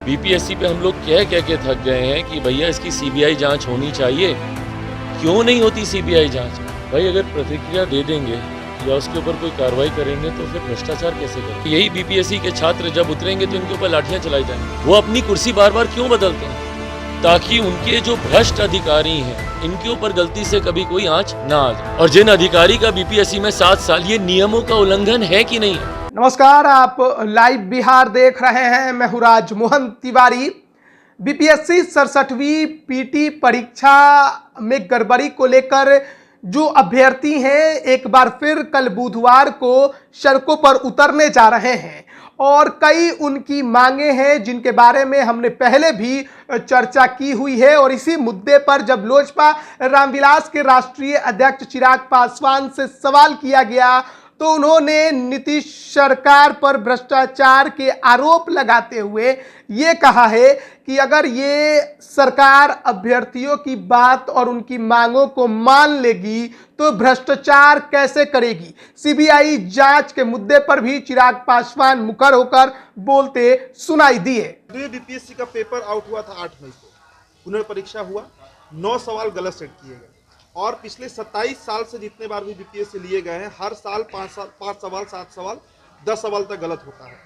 BPSC पे हम लोग कह के थक गए हैं कि भैया इसकी सीबीआई जांच होनी चाहिए। क्यों नहीं होती सीबीआई जांच? भाई अगर प्रतिक्रिया दे देंगे या उसके ऊपर कोई कार्रवाई करेंगे तो फिर भ्रष्टाचार कैसे करेंगे? यही बीपीएससी के छात्र जब उतरेंगे तो इनके ऊपर लाठियां चलाई जाएंगी। वो अपनी कुर्सी बार बार क्यों बदलते हैं? ताकि उनके जो भ्रष्ट अधिकारी हैं इनके ऊपर गलती से कभी कोई आंच ना आ जाए। और जिन अधिकारी का बीपीएससी में 7 साल, ये नियमों का उल्लंघन है कि नहीं है? नमस्कार, आप लाइव बिहार देख रहे हैं। मैं हूं राजमोहन तिवारी। बीपीएससी 67वीं पीटी परीक्षा में गड़बड़ी को लेकर जो अभ्यर्थी हैं एक बार फिर कल बुधवार को सड़कों पर उतरने जा रहे हैं और कई उनकी मांगे हैं जिनके बारे में हमने पहले भी चर्चा की हुई है। और इसी मुद्दे पर जब लोजपा रामविलास के राष्ट्रीय अध्यक्ष चिराग पासवान से सवाल किया गया तो उन्होंने नीतीश सरकार पर भ्रष्टाचार के आरोप लगाते हुए ये कहा है कि अगर ये सरकार अभ्यर्थियों की बात और उनकी मांगों को मान लेगी तो भ्रष्टाचार कैसे करेगी। सीबीआई जांच के मुद्दे पर भी चिराग पासवान मुखर होकर बोलते सुनाई दिए। बीपीएससी का पेपर आउट हुआ था 8 मई को, पुनर्परीक्षा हुआ, 9 सवाल गलत सेट किए गए और पिछले 27 साल से जितने बार भी बीपीएससी लिए गए हैं हर साल 5 सवाल 7 सवाल 10 सवाल तक गलत होता है।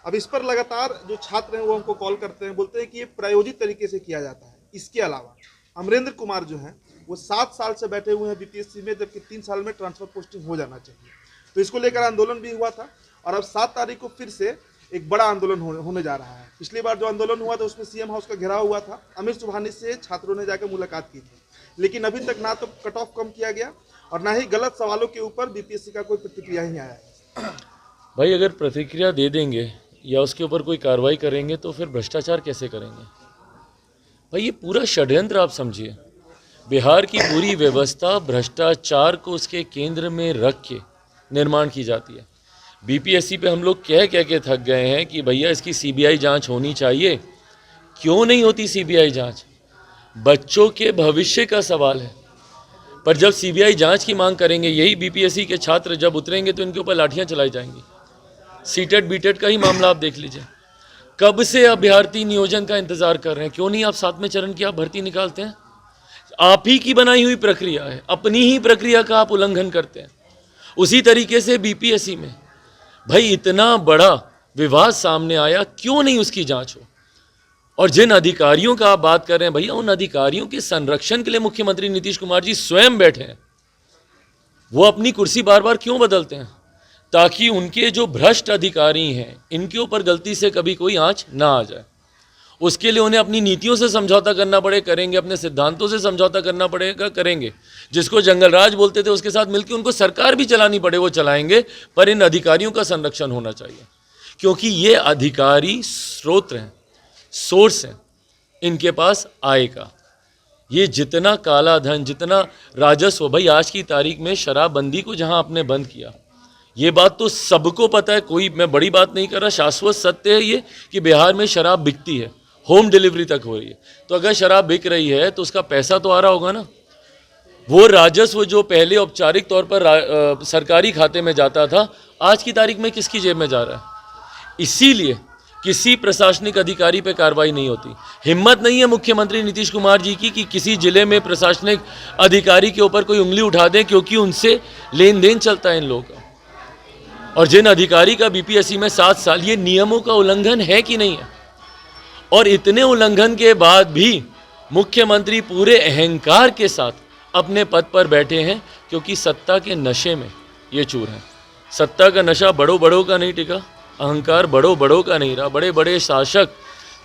अब इस पर लगातार जो छात्र हैं वो हमको कॉल करते हैं, बोलते हैं कि ये प्रायोजित तरीके से किया जाता है। इसके अलावा अमरेंद्र कुमार जो हैं वो 7 साल से बैठे हुए हैं बीपीएससी में, जबकि 3 साल में ट्रांसफर पोस्टिंग हो जाना चाहिए। तो इसको लेकर आंदोलन भी हुआ था और अब 7 तारीख को फिर से एक बड़ा आंदोलन होने जा रहा है। पिछली बार जो आंदोलन हुआ था उसमें सीएम हाउस का घेराव हुआ था। अमित सुबहानी से छात्रों ने जाकर मुलाकात की थी, लेकिन अभी तक ना तो कट ऑफ कम किया गया और ना ही गलत सवालों के ऊपर बीपीएससी का कोई प्रतिक्रिया ही आया है। भाई अगर प्रतिक्रिया दे देंगे या उसके ऊपर कोई कार्रवाई करेंगे तो फिर भ्रष्टाचार कैसे करेंगे? भाई ये पूरा षड्यंत्र आप समझिए। बिहार की पूरी व्यवस्था भ्रष्टाचार को उसके केंद्र में रख के निर्माण की जाती है। बीपीएससी पे हम लोग कह के थक गए हैं कि भैया इसकी सीबीआई जांच होनी चाहिए। क्यों नहीं होती सीबीआई जांच? बच्चों के भविष्य का सवाल है। पर जब सीबीआई जांच की मांग करेंगे यही बीपीएससी के छात्र जब उतरेंगे तो इनके ऊपर लाठियां चलाई जाएंगी। सीटेट बीटेट का ही मामला आप देख लीजिए। कब से अभ्यर्थी नियोजन का इंतजार कर रहे हैं? क्यों नहीं आप 7वें चरण की आप भर्ती निकालते हैं? आप ही की बनाई हुई प्रक्रिया है, अपनी ही प्रक्रिया का आप उल्लंघन करते हैं। उसी तरीके से बीपीएससी में भाई इतना बड़ा विवाद सामने आया, क्यों नहीं उसकी जांच हो? और जिन अधिकारियों का आप बात कर रहे हैं भैया, उन अधिकारियों के संरक्षण के लिए मुख्यमंत्री नीतीश कुमार जी स्वयं बैठे हैं। वो अपनी कुर्सी बार बार क्यों बदलते हैं? ताकि उनके जो भ्रष्ट अधिकारी हैं इनके ऊपर गलती से कभी कोई आंच ना आ जाए। उसके लिए उन्हें अपनी नीतियों से समझौता करना पड़े, करेंगे। अपने सिद्धांतों से समझौता करना पड़ेगा, करेंगे। जिसको जंगलराज बोलते थे उसके साथ मिलकर उनको सरकार भी चलानी पड़े वो चलाएंगे। पर इन अधिकारियों का संरक्षण होना चाहिए, क्योंकि ये अधिकारी स्रोत हैं, सोर्स हैं इनके पास आय का। ये जितना काला धन, जितना राजस्व, भाई आज की तारीख में शराबबंदी को जहां आपने बंद किया, ये बात तो सबको पता है, कोई मैं बड़ी बात नहीं कर रहा, शाश्वत सत्य है ये कि बिहार में शराब बिकती है, होम डिलीवरी तक हो रही है। तो अगर शराब बिक रही है तो उसका पैसा तो आ रहा होगा ना। वो राजस्व जो पहले औपचारिक तौर पर सरकारी खाते में जाता था, आज की तारीख में किसकी जेब में जा रहा है? इसीलिए किसी प्रशासनिक अधिकारी पे कार्रवाई नहीं होती। हिम्मत नहीं है मुख्यमंत्री नीतीश कुमार जी की कि किसी जिले में प्रशासनिक अधिकारी के ऊपर कोई उंगली उठा दें, क्योंकि उनसे लेन देन चलता है इन लोगों का। और जिन अधिकारी का बीपीएससी में 7 साल, ये नियमों का उल्लंघन है कि नहीं है? और इतने उल्लंघन के बाद भी मुख्यमंत्री पूरे अहंकार के साथ अपने पद पर बैठे हैं, क्योंकि सत्ता के नशे में ये चूर हैं। सत्ता का नशा बड़ों बड़ों का नहीं टिका, अहंकार बड़ों बड़ों का नहीं रहा। बड़े बड़े शासक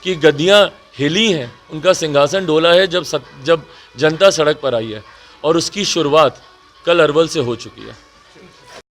की गद्दियां हिली हैं, उनका सिंहासन डोला है जब जनता सड़क पर आई है। और उसकी शुरुआत कल अरवल से हो चुकी है।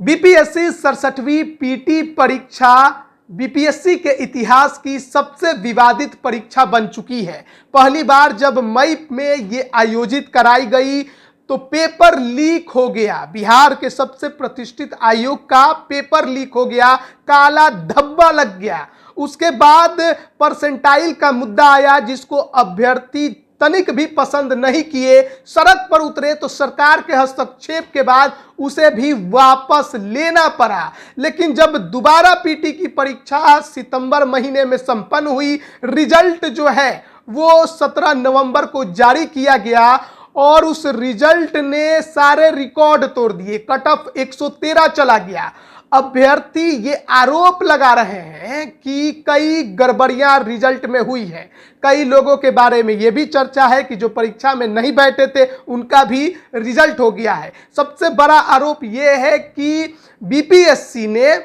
बीपीएससी 67वीं पीटी परीक्षा बीपीएससी के इतिहास की सबसे विवादित परीक्षा बन चुकी है। पहली बार जब मई में ये आयोजित कराई गई तो पेपर लीक हो गया। बिहार के सबसे प्रतिष्ठित आयोग का पेपर लीक हो गया, काला धब्बा लग गया। उसके बाद परसेंटाइल का मुद्दा आया, जिसको अभ्यर्थी तनिक भी पसंद नहीं किए, सड़क पर उतरे तो सरकार के हस्तक्षेप के बाद उसे भी वापस लेना पड़ा। लेकिन जब दोबारा पीटी की परीक्षा सितंबर महीने में संपन्न हुई, रिजल्ट जो है वो 17 नवंबर को जारी किया गया और उस रिजल्ट ने सारे रिकॉर्ड तोड़ दिए। कट ऑफ 113 चला गया। अभ्यर्थी ये आरोप लगा रहे हैं कि कई गड़बड़ियां रिजल्ट में हुई है। कई लोगों के बारे में यह भी चर्चा है कि जो परीक्षा में नहीं बैठे थे उनका भी रिजल्ट हो गया है। सबसे बड़ा आरोप यह है कि बीपीएससी ने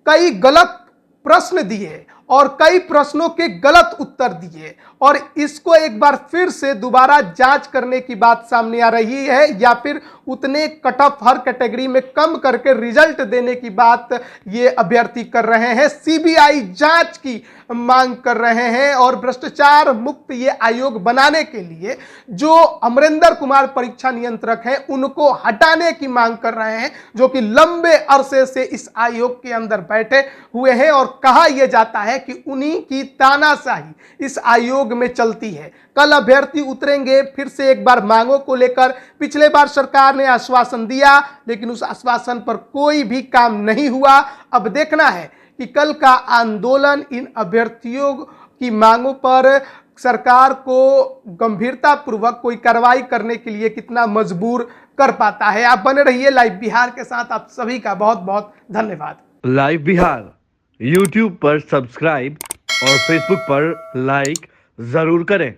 कई गलत प्रश्न दिए और कई प्रश्नों के गलत उत्तर दिए और इसको एक बार फिर से दोबारा जांच करने की बात सामने आ रही है, या फिर उतने कट ऑफ हर कैटेगरी में कम करके रिजल्ट देने की बात ये अभ्यर्थी कर रहे हैं। सीबीआई जांच की मांग कर रहे हैं और भ्रष्टाचार मुक्त ये आयोग बनाने के लिए जो अमरिंदर कुमार परीक्षा नियंत्रक हैं उनको हटाने की मांग कर रहे हैं, जो कि लंबे अरसे से इस आयोग के अंदर बैठे हुए हैं और कहा यह जाता है कि उन्हीं की तानाशाही इस आयोग में चलती है। कल अभ्यर्थी उतरेंगे फिर से एक बार मांगों को लेकर। पिछले बार सरकार ने आश्वासन दिया लेकिन उस आश्वासन पर कोई भी काम नहीं हुआ। अब देखना है कि कल का आंदोलन इन अभ्यर्थियों की मांगों पर सरकार को गंभीरता पूर्वक कोई कार्रवाई करने के लिए कितना मजबूर कर पाता है। आप बने रहिए लाइव बिहार के साथ। आप सभी का बहुत बहुत धन्यवाद। लाइव बिहार YouTube पर सब्सक्राइब और Facebook पर लाइक जरूर करें।